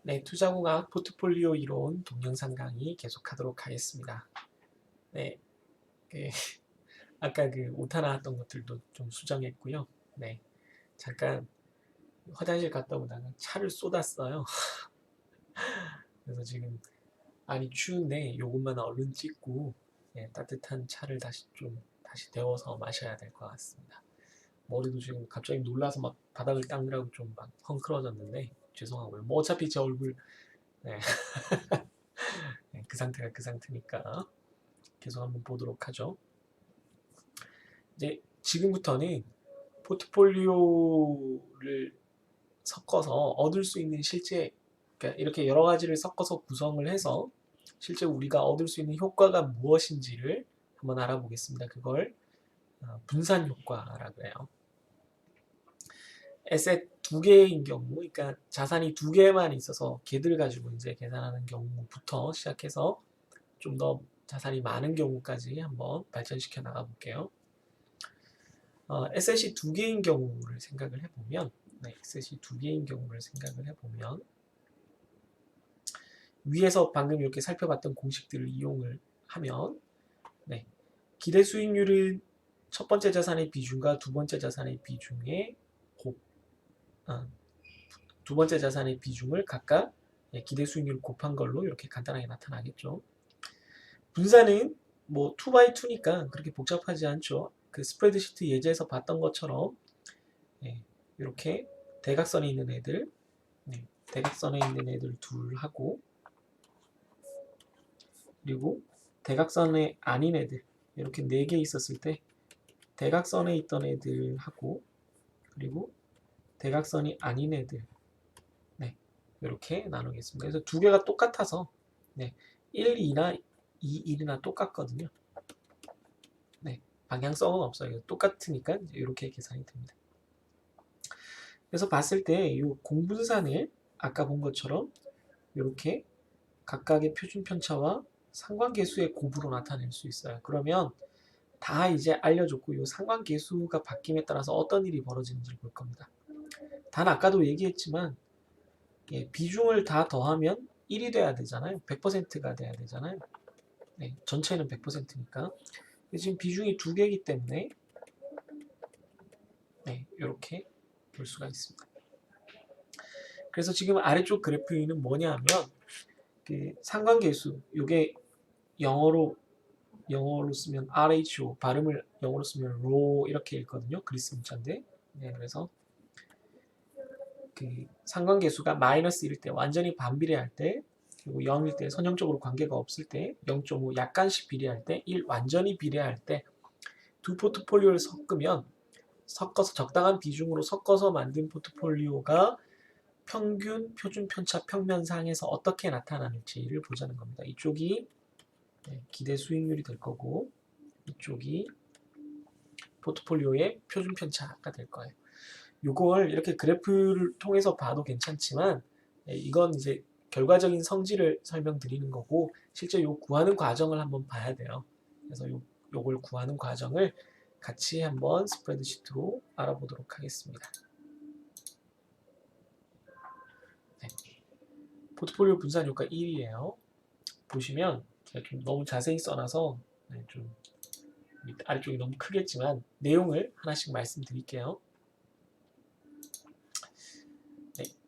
네, 투자공학 포트폴리오 이론 동영상 강의 계속하도록 하겠습니다. 네, 그, 아까 그 오타 나왔던 것들도 좀 수정했고요. 네, 잠깐 화장실 갔다 오다가 차를 쏟았어요. 그래서 지금 많이 추운데 요것만 얼른 찍고 따뜻한 차를 다시 데워서 마셔야 될 것 같습니다. 머리도 지금 갑자기 놀라서 막 바닥을 닦느라고 좀 막 헝클어졌는데 죄송하고요. 뭐 어차피 제 얼굴 네, 그 상태가 그 상태니까 계속 한번 보도록 하죠. 이제 지금부터는 포트폴리오를 섞어서 얻을 수 있는 실제 그러니까 이렇게 여러 가지를 섞어서 구성을 해서 실제 우리가 얻을 수 있는 효과가 무엇인지를 한번 알아보겠습니다. 그걸 분산 효과라고 해요. 에셋 두 개인 경우, 그러니까 자산이 두 개만 있어서 걔들 가지고 이제 계산하는 경우부터 시작해서 좀 더 자산이 많은 경우까지 한번 발전시켜 나가 볼게요. 에셋이 두 개인 경우를 생각을 해보면, 에셋이 두 개인 경우를 생각을 해보면, 위에서 방금 이렇게 살펴봤던 공식들을 이용을 하면, 기대 수익률은 첫 번째 자산의 비중과 두 번째 자산의 비중의 두 번째 자산의 비중을 각각 기대 수익률 곱한 걸로 이렇게 간단하게 나타나겠죠. 분산은 뭐 2x2니까 그렇게 복잡하지 않죠. 그 스프레드시트 예제에서 봤던 것처럼 이렇게 대각선에 있는 애들, 대각선에 있는 애들 둘 하고 그리고 대각선에 아닌 애들 이렇게 4개 있었을 때 대각선에 있던 애들하고 그리고 대각선이 아닌 애들 이렇게 나누겠습니다. 그래서 두 개가 똑같아서 1, 2나 2, 1이나 똑같거든요. 방향성은 없어요. 똑같으니까 이렇게 계산이 됩니다. 그래서 봤을 때 이 공분산을 아까 본 것처럼 이렇게 각각의 표준 편차와 상관계수의 곱으로 나타낼 수 있어요. 그러면 다 이제 알려줬고 이 상관계수가 바뀜에 따라서 어떤 일이 벌어지는지 볼 겁니다. 단 아까도 얘기했지만 비중을 다 더하면 1이 돼야 되잖아요. 100%가 돼야 되잖아요. 전체는 100%니까. 지금 비중이 두 개이기 때문에 이렇게 볼 수가 있습니다. 그래서 지금 아래쪽 그래프는 뭐냐 하면 그 상관계수 이게 영어로 쓰면 RHO 발음을 영어로 쓰면 RHO 이렇게 읽거든요. 그리스 문자인데 그래서 그 상관계수가 -1일 때 완전히 반비례할 때 그리고 0일 때 선형적으로 관계가 없을 때 0.5 약간씩 비례할 때 1 완전히 비례할 때 두 포트폴리오를 섞어서 적당한 비중으로 섞어서 만든 포트폴리오가 평균 표준 편차 평면상에서 어떻게 나타나는지를 보자는 겁니다. 이쪽이 기대 수익률이 될 거고 이쪽이 포트폴리오의 표준 편차가 될 거예요. 이걸 이렇게 그래프를 통해서 봐도 괜찮지만 이건 이제 결과적인 성질을 설명드리는 거고 실제 요 구하는 과정을 한번 봐야 돼요. 그래서 요걸 구하는 과정을 같이 한번 스프레드시트로 알아보도록 하겠습니다. 포트폴리오 분산 효과 1이에요. 보시면 제가 좀 너무 자세히 써놔서 좀 아래쪽이 너무 크겠지만 내용을 하나씩 말씀드릴게요.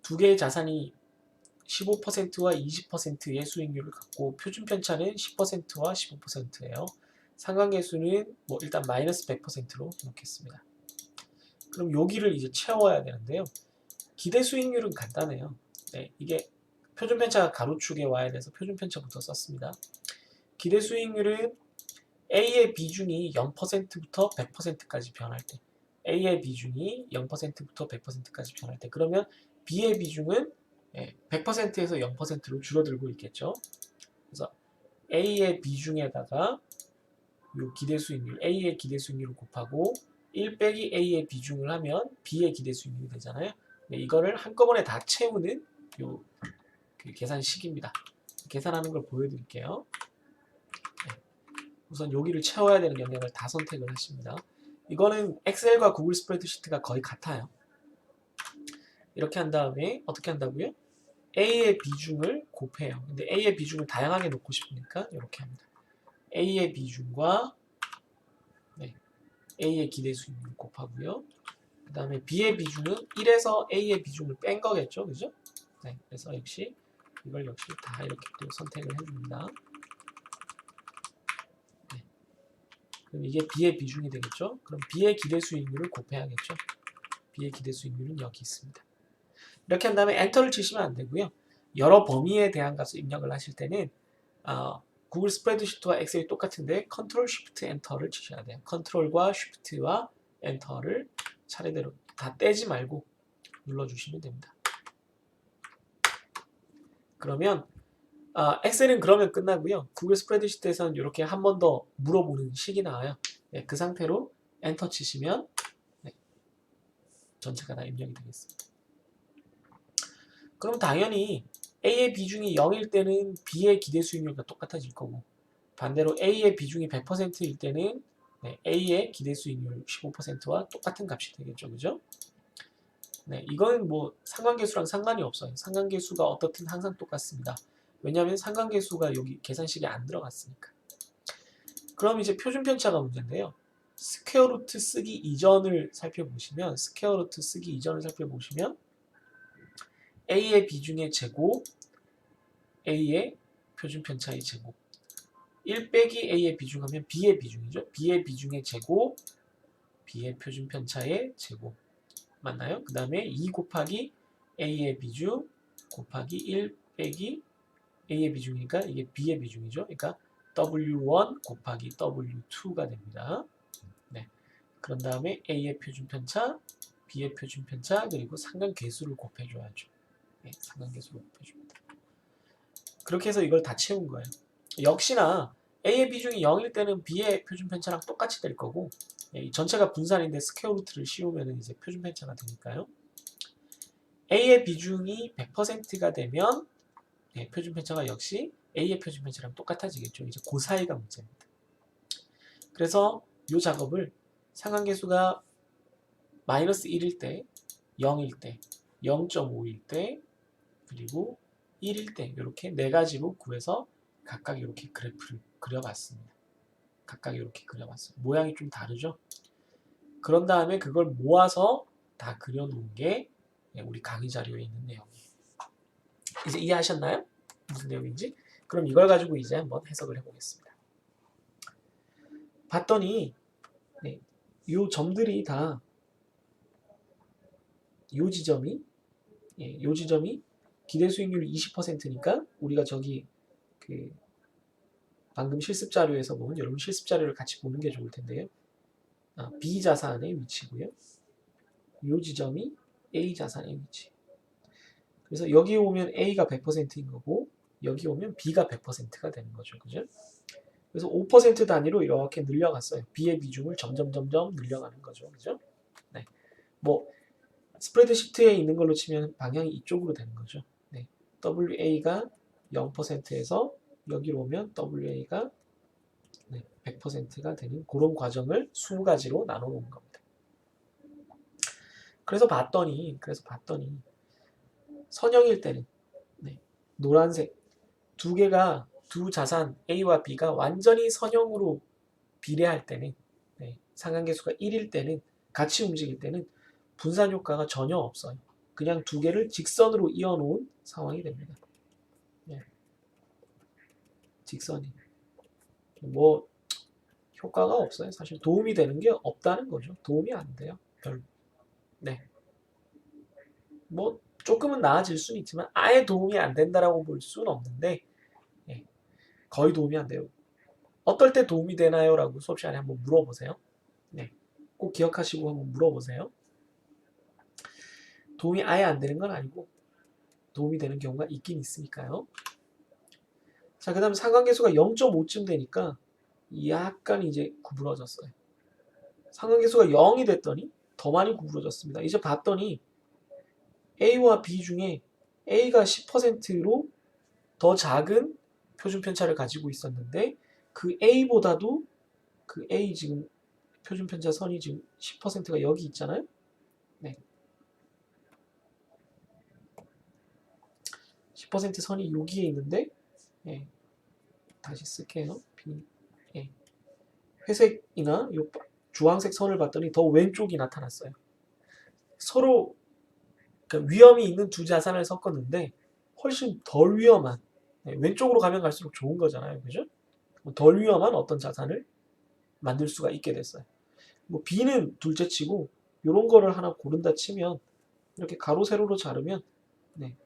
두 개의 자산이 15%와 20%의 수익률을 갖고 표준 편차는 10%와 15%예요. 상관계수는 뭐 일단 마이너스 100%로 놓겠습니다. 그럼 여기를 이제 채워야 되는데요. 기대 수익률은 간단해요. 이게 표준 편차가 가로축에 와야 돼서 표준 편차부터 썼습니다. 기대 수익률은 A의 비중이 0%부터 100%까지 변할 때 A의 비중이 0%부터 100%까지 변할 때 그러면 B의 비중은 100%에서 0%로 줄어들고 있겠죠. 그래서 A의 비중에다가 요 기대 수익률, A의 기대 수익률을 곱하고 1 빼기 A의 비중을 하면 B의 기대 수익률이 되잖아요. 이거를 한꺼번에 다 채우는 요 그 계산식입니다. 계산하는 걸 보여드릴게요. 우선 여기를 채워야 되는 영역을 다 선택을 하십니다. 이거는 엑셀과 구글 스프레드시트가 거의 같아요. 이렇게 한 다음에 어떻게 한다고요? A의 비중을 곱해요. 근데 A의 비중을 다양하게 놓고 싶으니까 이렇게 합니다. A의 비중과 네, A의 기대 수익률을 곱하고요. 그 다음에 B의 비중은 1에서 A의 비중을 뺀 거겠죠. 그죠? 네, 그래서 역시 이걸 역시 다 이렇게 또 선택을 해줍니다. 네. 그럼 이게 B의 비중이 되겠죠. 그럼 B의 기대 수익률을 곱해야겠죠. B의 기대 수익률은 여기 있습니다. 이렇게 한 다음에 엔터를 치시면 안 되고요. 여러 범위에 대한 값을 입력을 하실 때는 구글 스프레드시트와 엑셀이 똑같은데 컨트롤 쉬프트 엔터를 치셔야 돼요. 컨트롤과 쉬프트와 엔터를 차례대로 다 떼지 말고 눌러주시면 됩니다. 그러면 엑셀은 그러면 끝나고요. 구글 스프레드시트에서는 이렇게 한 번 더 물어보는 식이 나와요. 네, 그 상태로 엔터 치시면 네, 전체가 다 입력이 되겠습니다. 그럼 당연히 A의 비중이 0일 때는 B의 기대 수익률과 똑같아질 거고 반대로 A의 비중이 100%일 때는 네, A의 기대 수익률 15%와 똑같은 값이 되겠죠. 그죠? 네, 이건 뭐 상관계수랑 상관이 없어요. 상관계수가 어떻든 항상 똑같습니다. 왜냐하면 상관계수가 여기 계산식에 안 들어갔으니까. 그럼 이제 표준 편차가 문제인데요. 스퀘어 루트 쓰기 이전을 살펴보시면 A의 비중의 제곱, A의 표준 편차의 제곱 1 빼기 A의 비중하면 B의 비중이죠. B의 비중의 제곱, B의 표준 편차의 제곱 맞나요? 그 다음에 2 곱하기 A의 비중 곱하기 1 빼기 A의 비중이니까 이게 B의 비중이죠. 그러니까 W1 곱하기 W2가 됩니다. 네. 그런 다음에 A의 표준 편차, B의 표준 편차, 그리고 상관계수를 곱해줘야죠. 네, 상관계수를 곱해줍니다. 그렇게 해서 이걸 다 채운 거예요. 역시나 A의 비중이 0일 때는 B의 표준 편차랑 똑같이 될 거고 이 전체가 분산인데 스퀘어 루트를 씌우면 이제 표준 편차가 되니까요. A의 비중이 100%가 되면 표준 편차가 역시 A의 표준 편차랑 똑같아지겠죠. 이제 그 사이가 문제입니다. 그래서 이 작업을 상관계수가 마이너스 1일 때, 0일 때, 0.5일 때, 그리고 1일 때 이렇게 네 가지로 구해서 각각 이렇게 그래프를 그려봤습니다. 각각 이렇게 그려봤어요. 모양이 좀 다르죠? 그런 다음에 그걸 모아서 다 그려놓은 게 우리 강의 자료에 있는 내용이에요. 이제 이해하셨나요? 무슨 내용인지? 그럼 이걸 가지고 이제 한번 해석을 해보겠습니다. 봤더니 이 점들이 다 이 지점이 이 지점이 기대 수익률 20%니까 우리가 저기 그 방금 실습 자료에서 보면 여러분 실습 자료를 같이 보는 게 좋을 텐데요. B 자산의 위치고요. 이 지점이 A 자산의 위치. 그래서 여기 오면 A가 100%인 거고 여기 오면 B가 100%가 되는 거죠. 그죠? 그래서 5% 단위로 이렇게 늘려갔어요. B의 비중을 점점 늘려가는 거죠. 그죠? 네. 뭐 스프레드 시트에 있는 걸로 치면 방향이 이쪽으로 되는 거죠. 네. WA가 0%에서 여기로 오면 WA가 100%가 되는 그런 과정을 20가지로 나눠 놓은 겁니다. 그래서 봤더니 선형일 때는 노란색 두 개가 두 자산 A와 B가 완전히 선형으로 비례할 때는 상관계수가 1일 때는 같이 움직일 때는 분산 효과가 전혀 없어요. 그냥 두 개를 직선으로 이어놓은 상황이 됩니다. 직선이 뭐 효과가 없어요. 사실 도움이 되는 게 없다는 거죠. 도움이 안 돼요. 별로. 네. 뭐 조금은 나아질 수는 있지만 아예 도움이 안 된다라고 볼 수는 없는데 거의 도움이 안 돼요. 어떨 때 도움이 되나요? 라고 수업 시간에 한번 물어보세요. 꼭 기억하시고 한번 물어보세요. 도움이 아예 안 되는 건 아니고 도움이 되는 경우가 있긴 있으니까요. 자, 그 다음 상관계수가 0.5쯤 되니까 약간 이제 구부러졌어요. 상관계수가 0이 됐더니 더 많이 구부러졌습니다. 이제 봤더니 A와 B 중에 A가 10%로 더 작은 표준 편차를 가지고 있었는데 그 A보다도 그 A 지금 표준 편차 선이 지금 10%가 여기 있잖아요. 100% 선이 여기에 있는데 예, 다시 쓸게요. 예, 회색이나 요 주황색 선을 봤더니 더 왼쪽이 나타났어요. 서로 그러니까 위험이 있는 두 자산을 섞었는데 훨씬 덜 위험한 왼쪽으로 가면 갈수록 좋은 거잖아요. 그죠? 덜 위험한 어떤 자산을 만들 수가 있게 됐어요. 뭐 B는 둘째치고 이런 거를 하나 고른다 치면 이렇게 가로 세로로 자르면 네,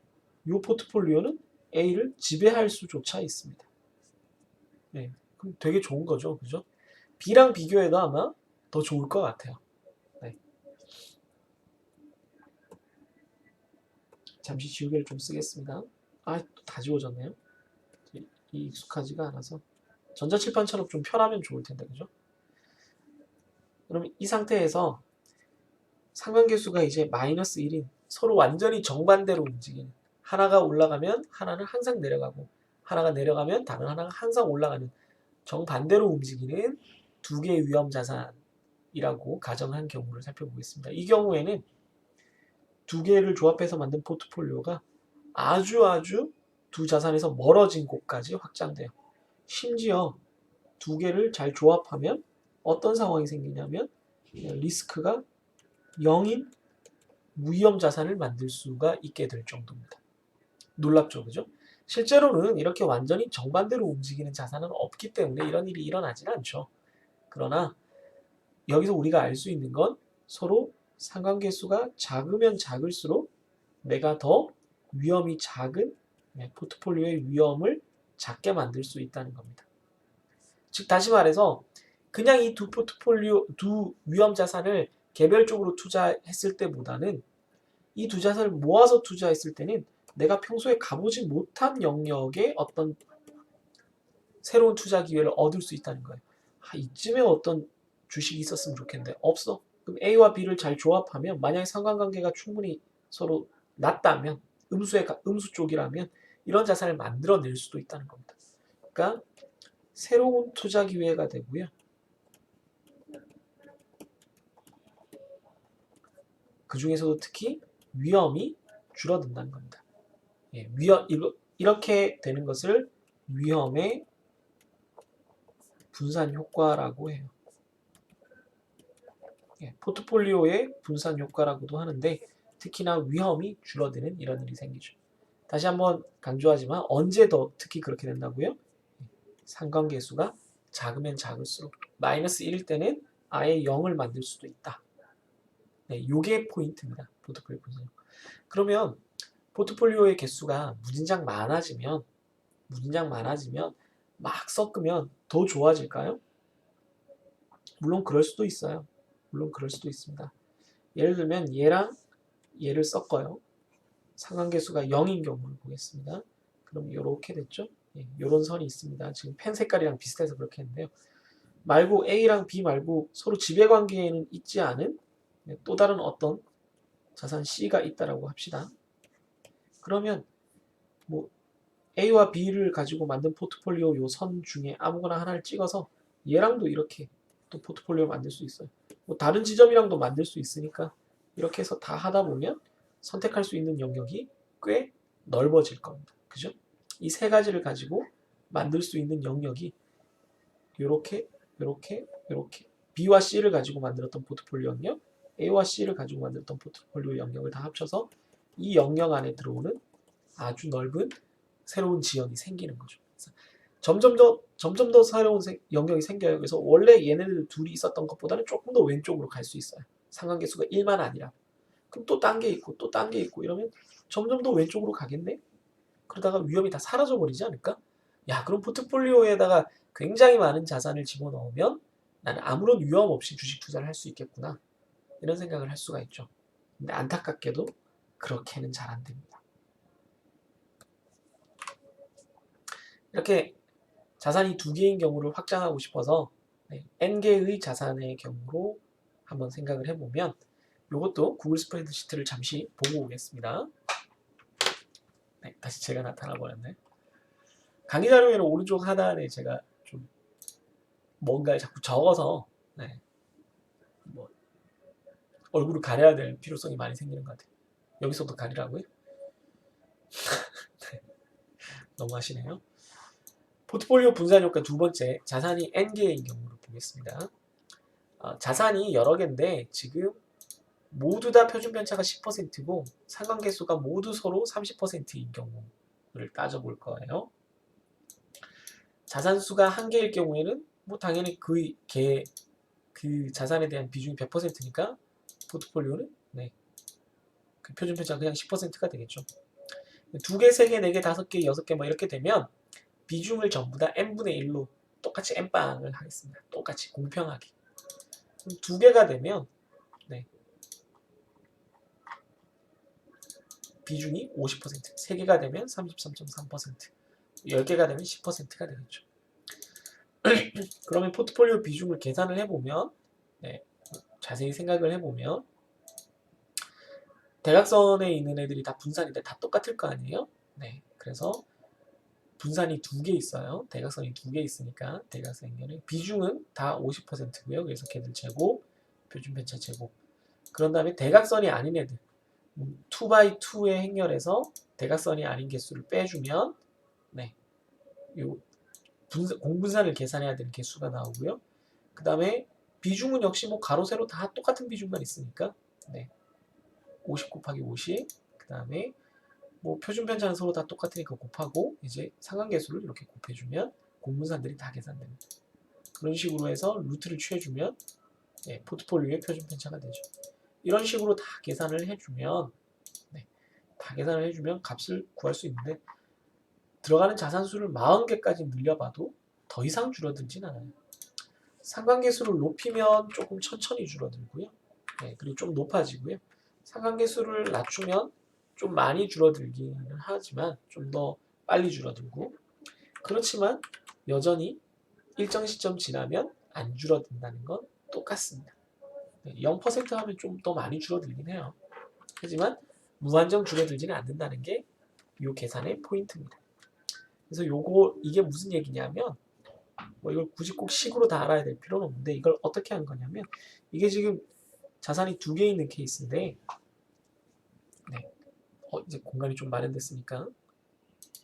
이 포트폴리오는 A를 지배할 수조차 있습니다. 네, 그럼 되게 좋은 거죠, 그죠? B랑 비교해도 아마 더 좋을 것 같아요. 네. 잠시 지우개를 좀 쓰겠습니다. 아, 다 지워졌네요. 익숙하지가 않아서 전자칠판처럼 좀 편하면 좋을 텐데, 그죠? 그럼 이 상태에서 상관계수가 이제 마이너스 1인 서로 완전히 정반대로 움직이는 하나가 올라가면 하나는 항상 내려가고 하나가 내려가면 다른 하나가 항상 올라가는 정반대로 움직이는 두 개의 위험 자산이라고 가정한 경우를 살펴보겠습니다. 이 경우에는 두 개를 조합해서 만든 포트폴리오가 아주 두 자산에서 멀어진 곳까지 확장돼요. 심지어 두 개를 잘 조합하면 어떤 상황이 생기냐면 리스크가 0인 무위험 자산을 만들 수가 있게 될 정도입니다. 놀랍죠, 그죠? 실제로는 이렇게 완전히 정반대로 움직이는 자산은 없기 때문에 이런 일이 일어나지는 않죠. 그러나 여기서 우리가 알 수 있는 건 서로 상관계수가 작으면 작을수록 내가 더 위험이 작은 포트폴리오의 위험을 작게 만들 수 있다는 겁니다. 즉 다시 말해서 그냥 이 두 포트폴리오, 두 위험 자산을 개별적으로 투자했을 때보다는 이 두 자산을 모아서 투자했을 때는 내가 평소에 가보지 못한 영역에 어떤 새로운 투자 기회를 얻을 수 있다는 거예요. 아, 이쯤에 어떤 주식이 있었으면 좋겠는데 없어. 그럼 A와 B를 잘 조합하면 만약에 상관관계가 충분히 서로 낮다면 음수 쪽이라면 이런 자산을 만들어낼 수도 있다는 겁니다. 그러니까 새로운 투자 기회가 되고요. 그 중에서도 특히 위험이 줄어든다는 겁니다. 예, 이렇게 되는 것을 위험의 분산 효과라고 해요. 예, 포트폴리오의 분산 효과라고도 하는데 특히나 위험이 줄어드는 이런 일이 생기죠. 다시 한번 강조하지만 언제 더 특히 그렇게 된다고요? 상관계수가 작으면 작을수록 마이너스 1일 때는 아예 0을 만들 수도 있다. 네, 요게 포인트입니다. 포트폴리오 분산. 그러면 포트폴리오의 개수가 무진장 많아지면 막 섞으면 더 좋아질까요? 물론 그럴 수도 있어요. 물론 그럴 수도 있습니다. 예를 들면 얘랑 얘를 섞어요. 상관계수가 0인 경우를 보겠습니다. 그럼 이렇게 됐죠? 이런 선이 있습니다. 지금 펜 색깔이랑 비슷해서 그렇게 했는데요. 말고 A랑 B 말고 서로 지배관계에는 있지 않은 또 다른 어떤 자산 C가 있다라고 합시다. 그러면 뭐 A와 B를 가지고 만든 포트폴리오 요 선 중에 아무거나 하나를 찍어서 얘랑도 이렇게 또 포트폴리오 만들 수 있어요. 뭐 다른 지점이랑도 만들 수 있으니까 이렇게 해서 다 하다 보면 선택할 수 있는 영역이 꽤 넓어질 겁니다. 그죠? 이 세 가지를 가지고 만들 수 있는 영역이 이렇게 B와 C를 가지고 만들었던 포트폴리오 영역, A와 C를 가지고 만들었던 포트폴리오 영역을 다 합쳐서 이 영역 안에 들어오는 아주 넓은 새로운 지형이 생기는 거죠. 점점 더 새로운 영역이 생겨요. 그래서 원래 얘네들 둘이 있었던 것보다는 조금 더 왼쪽으로 갈 수 있어요. 상관계수가 1만 아니라. 그럼 또 딴 게 있고 또 딴 게 있고 이러면 점점 더 왼쪽으로 가겠네? 그러다가 위험이 다 사라져 버리지 않을까? 야, 그럼 포트폴리오에다가 굉장히 많은 자산을 집어넣으면 나는 아무런 위험 없이 주식 투자를 할 수 있겠구나. 이런 생각을 할 수가 있죠. 근데 안타깝게도 그렇게는 잘 안 됩니다. 이렇게 자산이 두 개인 경우를 확장하고 싶어서 n개의 자산의 경우로 한번 생각을 해보면 이것도 구글 스프레드시트를 잠시 보고 오겠습니다. 네, 다시 제가 나타나 버렸네. 강의 자료에는 오른쪽 하단에 제가 좀 뭔가를 자꾸 적어서 뭐 얼굴을 가려야 될 필요성이 많이 생기는 것 같아요. 여기서도 가리라고요? 네. 너무하시네요. 포트폴리오 분산 효과 두 번째, 자산이 N개인 경우를 보겠습니다. 자산이 여러 개인데 지금 모두 다 표준 편차가 10%고 상관계수가 모두 서로 30%인 경우를 따져볼 거예요. 자산수가 한 개일 경우에는 뭐 당연히 그 자산에 대한 비중이 100%니까 포트폴리오는 그 표준 편차가 그냥 10%가 되겠죠. 두 개, 세 개, 네 개, 다섯 개, 여섯 개 뭐 이렇게 되면 비중을 전부 다 n분의 1로 똑같이 n빵을 하겠습니다. 똑같이 공평하게. 두 개가 되면 비중이 50%, 3개가 되면 33.3%, 10개가 되면 10%가 되겠죠. 그러면 포트폴리오 비중을 계산을 해보면 자세히 생각을 해보면 대각선에 있는 애들이 다 분산인데 다 똑같을 거 아니에요? 그래서 분산이 두 개 있어요. 대각선이 두 개 있으니까 대각선의 비중은 다 50%고요. 그래서 걔들 제곱, 표준편차 제곱. 그런 다음에 대각선이 아닌 애들 2x2의 행렬에서 대각선이 아닌 개수를 빼주면 요 공분산을 계산해야 되는 개수가 나오고요. 그 다음에 비중은 역시 뭐 가로 세로 다 똑같은 비중만 있으니까 50 곱하기 50, 그 다음에 뭐 표준 편차는 서로 다 똑같으니까 곱하고 이제 상관계수를 이렇게 곱해주면 공분산들이 다 계산됩니다. 그런 식으로 해서 루트를 취해주면 포트폴리오의 표준 편차가 되죠. 이런 식으로 다 계산을 해주면 값을 구할 수 있는데 들어가는 자산수를 40개까지 늘려봐도 더 이상 줄어들진 않아요. 상관계수를 높이면 조금 천천히 줄어들고요. 그리고 좀 높아지고요. 상관계수를 낮추면 좀 많이 줄어들기는 하지만 좀 더 빨리 줄어들고 그렇지만 여전히 일정 시점 지나면 안 줄어든다는 건 똑같습니다. 0% 하면 좀 더 많이 줄어들긴 해요. 하지만 무한정 줄어들지는 않는다는 게 이 계산의 포인트입니다. 그래서 이게 무슨 얘기냐면 뭐 이걸 굳이 꼭 식으로 다 알아야 될 필요는 없는데 이걸 어떻게 한 거냐면 이게 지금 자산이 두 개 있는 케이스인데 이제 공간이 좀 마련됐으니까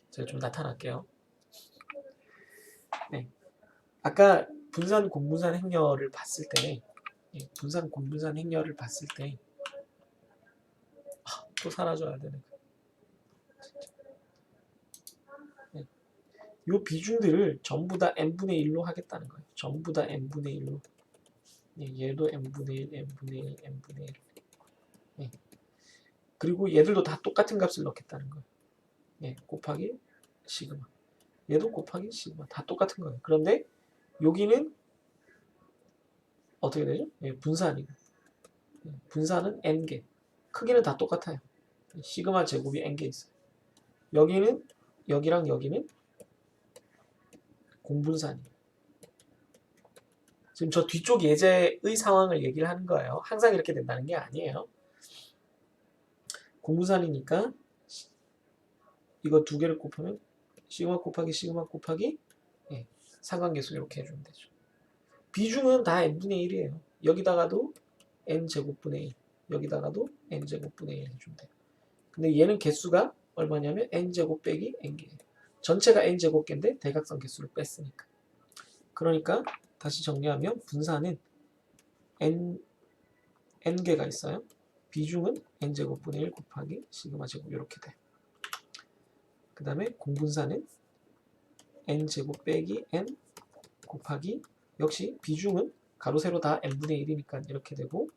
제가 좀 나타날게요. 아까 분산 공분산 행렬을 봤을 때 분산 공분산 행렬을 봤을 때 또 사라져야 되네. 이 비중들을 전부 다 n분의 1로 하겠다는 거예요. 전부 다 n분의 1로. 얘도 n분의 1, n분의 1, n분의 1. 그리고 얘들도 다 똑같은 값을 넣겠다는 거예요. 곱하기 시그마. 얘도 곱하기 시그마. 다 똑같은 거예요. 그런데 여기는 어떻게 되죠? 분산이고. 분산은 n개. 크기는 다 똑같아요. 시그마 제곱이 n개 있어요. 여기는 여기랑 여기는 공분산이에요. 지금 저 뒤쪽 예제의 상황을 얘기를 하는 거예요. 항상 이렇게 된다는 게 아니에요. 공분산이니까 이거 두 개를 곱하면 시그마 곱하기 상관계수 이렇게 해주면 되죠. 비중은 다 n분의 1이에요. 여기다가도 n제곱분의 1, 여기다가도 n제곱분의 1 해주면 돼요. 근데 얘는 개수가 얼마냐면 n제곱 빼기 n개예요. 전체가 n제곱개인데 대각선 개수를 뺐으니까. 그러니까 다시 정리하면 분산은 n개가 있어요. 비중은 n제곱분의 1 곱하기 시그마 제곱 이렇게 돼. 그 다음에 공분산은 n제곱 빼기 n 곱하기 역시 비중은 가로 세로 다 n분의 1이니까 이렇게 되고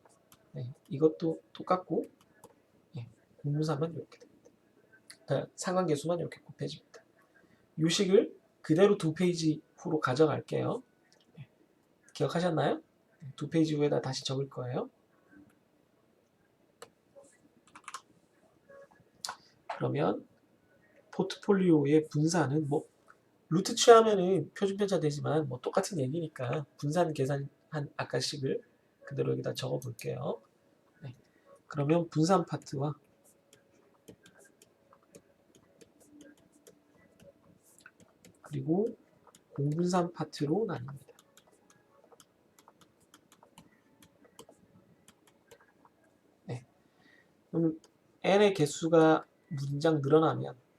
이것도 똑같고 공분산만 이렇게 됩니다. 그러니까 상관계수만 이렇게 곱해집니다. 이 식을 그대로 두 페이지 후로 가져갈게요. 기억하셨나요? 두 페이지 후에다 다시 적을 거예요. 그러면 포트폴리오의 분산은 뭐 루트 취하면은 표준편차 되지만 뭐 똑같은 얘기니까 분산 계산한 아까 식을 그대로 여기다 적어 볼게요. 그러면 분산 파트와 그리고 공분산 파트로 나뉩니다. 그럼 n의 개수가 문장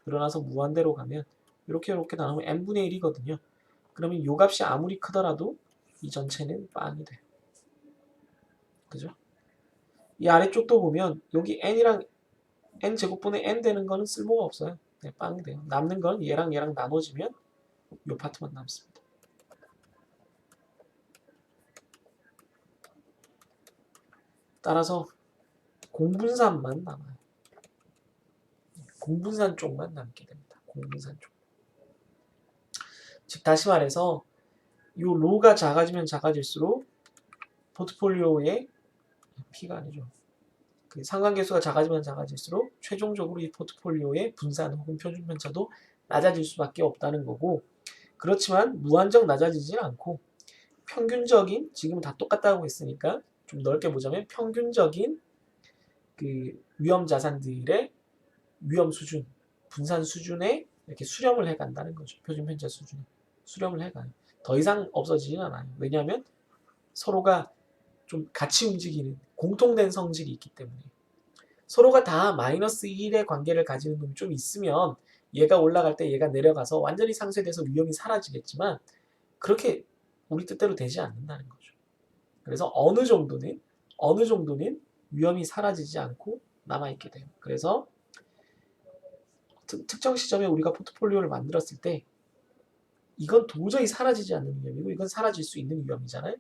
늘어나서 무한대로 가면 이렇게 나누면 n분의 1이거든요. 그러면 요 값이 아무리 크더라도 이 전체는 빵이 돼요. 그죠? 이 아래쪽도 보면 여기 n이랑 n제곱분의 n 되는 거는 쓸모가 없어요. 네, 빵이 돼요. 남는 건 얘랑 나눠지면 요 파트만 남습니다. 따라서 공분산만 남아요. 공분산 쪽만 남게 됩니다. 공분산 쪽. 즉 다시 말해서 요 로가 작아지면 작아질수록 포트폴리오의 P가 아니죠. 그 상관계수가 작아지면 작아질수록 최종적으로 이 포트폴리오의 분산 혹은 표준 편차도 낮아질 수밖에 없다는 거고, 그렇지만 무한정 낮아지진 않고 평균적인, 지금 다 똑같다고 했으니까 좀 넓게 보자면 평균적인 그 위험 자산들의 위험 수준, 분산 수준에 이렇게 수렴을 해간다는 거죠. 표준 편차 수준에 수렴을 해가요. 더 이상 없어지진 않아요. 왜냐하면 서로가 좀 같이 움직이는 공통된 성질이 있기 때문에. 서로가 다 마이너스 1의 관계를 가지는 놈이 좀 있으면 얘가 올라갈 때 얘가 내려가서 완전히 상쇄돼서 위험이 사라지겠지만 그렇게 우리 뜻대로 되지 않는다는 거죠. 그래서 어느 정도는 위험이 사라지지 않고 남아있게 돼요. 그래서 특정 시점에 우리가 포트폴리오를 만들었을 때 이건 도저히 사라지지 않는 위험이고 이건 사라질 수 있는 위험이잖아요.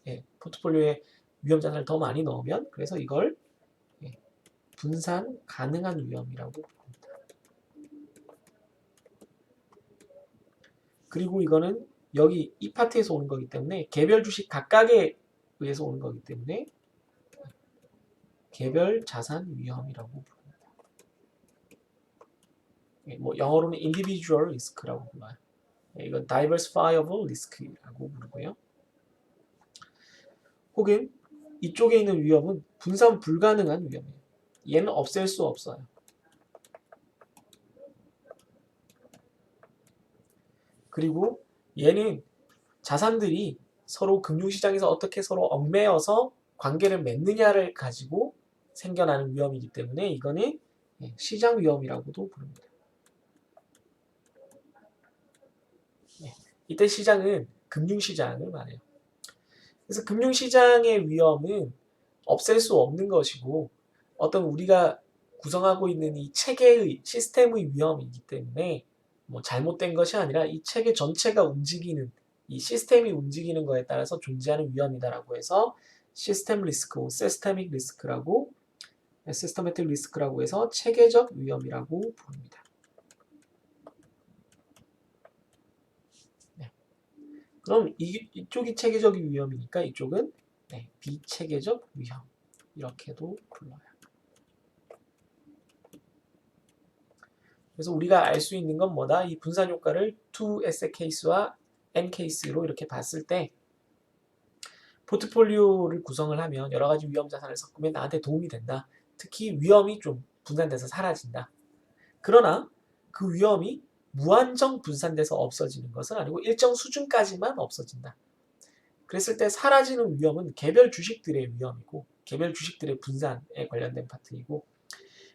예, 포트폴리오에 위험 자산을 더 많이 넣으면, 그래서 이걸 분산 가능한 위험이라고 부릅니다. 그리고 이거는 여기 이 파트에서 오는 거기 때문에 개별 주식 각각에 의해서 오는 거기 때문에 개별 자산 위험이라고 부릅니다. 뭐 영어로는 individual risk라고 불러요. 이건 diversifiable risk라고 부르고요. 혹은 이쪽에 있는 위험은 분산 불가능한 위험이에요. 얘는 없앨 수 없어요. 그리고 얘는 자산들이 서로 금융시장에서 어떻게 서로 얽매여서 관계를 맺느냐를 가지고 생겨나는 위험이기 때문에 이거는 시장 위험이라고도 부릅니다. 이때 시장은 금융시장을 말해요. 그래서 금융시장의 위험은 없앨 수 없는 것이고 어떤 우리가 구성하고 있는 이 체계의 시스템의 위험이기 때문에 뭐 잘못된 것이 아니라 이 체계 전체가 움직이는, 이 시스템이 움직이는 거에 따라서 존재하는 위험이다라고 해서 시스템 리스크, 시스테믹 리스크라고, 시스테매틱 리스크라고 해서 체계적 위험이라고 부릅니다. 네. 그럼 이쪽이 체계적 위험이니까 이쪽은 비체계적 위험, 이렇게도 불러요. 그래서 우리가 알 수 있는 건 뭐다? 이 분산 효과를 2에셋 케이스와 N 케이스로 이렇게 봤을 때 포트폴리오를 구성을 하면 여러 가지 위험 자산을 섞으면 나한테 도움이 된다. 특히 위험이 좀 분산돼서 사라진다. 그러나 그 위험이 무한정 분산돼서 없어지는 것은 아니고 일정 수준까지만 없어진다. 그랬을 때 사라지는 위험은 개별 주식들의 위험이고 개별 주식들의 분산에 관련된 파트이고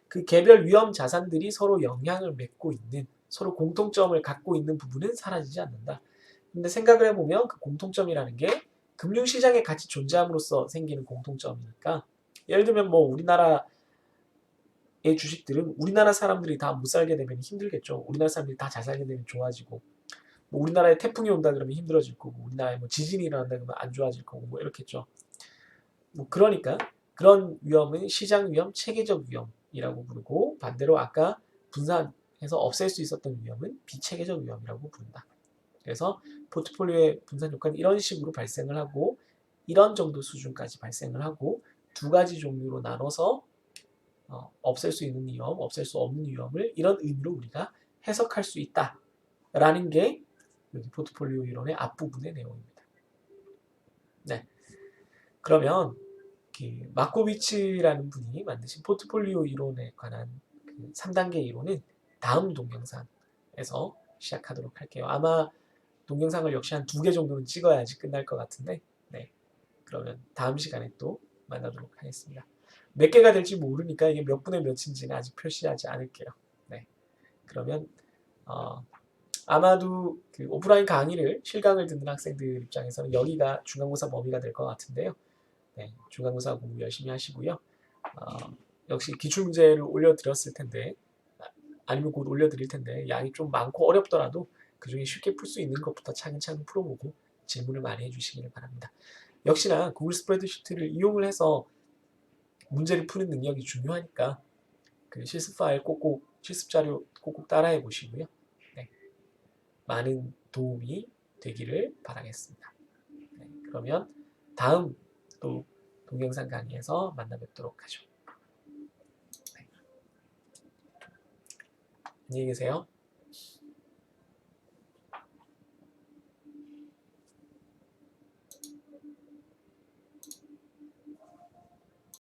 그 개별 위험 자산들이 서로 영향을 맺고 있는, 서로 공통점을 갖고 있는 부분은 사라지지 않는다. 근데 생각을 해보면 그 공통점이라는 게 금융시장에 같이 존재함으로써 생기는 공통점이니까, 예를 들면 뭐 우리나라의 주식들은 우리나라 사람들이 다 못 살게 되면 힘들겠죠. 우리나라 사람들이 다 잘 살게 되면 좋아지고, 뭐 우리나라에 태풍이 온다 그러면 힘들어질 거고, 우리나라에 뭐 지진이 일어난다 그러면 안 좋아질 거고, 뭐 이렇겠죠. 뭐 그러니까 그런 위험은 시장 위험, 체계적 위험이라고 부르고, 반대로 아까 분산해서 없앨 수 있었던 위험은 비체계적 위험이라고 부른다. 그래서 포트폴리오의 분산 효과는 이런 식으로 발생을 하고 이런 정도 수준까지 발생을 하고 두 가지 종류로 나눠서 없앨 수 있는 위험, 없앨 수 없는 위험을 이런 의미로 우리가 해석할 수 있다라는 게 여기 포트폴리오 이론의 앞부분의 내용입니다. 네, 그러면 마코비츠라는 분이 만드신 포트폴리오 이론에 관한 그 3단계 이론은 다음 동영상에서 시작하도록 할게요. 아마 동영상을 역시 한 2개 정도는 찍어야지 끝날 것 같은데, 네, 그러면 다음 시간에 또 만나도록 하겠습니다. 몇 개가 될지 모르니까 이게 몇 분의 몇인지는 아직 표시하지 않을게요. 네, 그러면 아마도 그 오프라인 강의를 실강을 듣는 학생들 입장에서는 여기가 중간고사 범위가 될 것 같은데요. 네, 중간고사 공부 열심히 하시고요. 역시 기출문제를 올려드렸을 텐데 아니면 곧 올려드릴 텐데 양이 좀 많고 어렵더라도 그중에 쉽게 풀 수 있는 것부터 차근차근 풀어보고 질문을 많이 해주시기를 바랍니다. 역시나 구글 스프레드시트를 이용을 해서 문제를 푸는 능력이 중요하니까 그 실습 파일 꼭꼭 실습 자료 꼭꼭 따라해 보시고요. 네, 많은 도움이 되기를 바라겠습니다. 네, 그러면 다음 또 동영상 강의에서 만나 뵙도록 하죠. 네. 안녕히 계세요.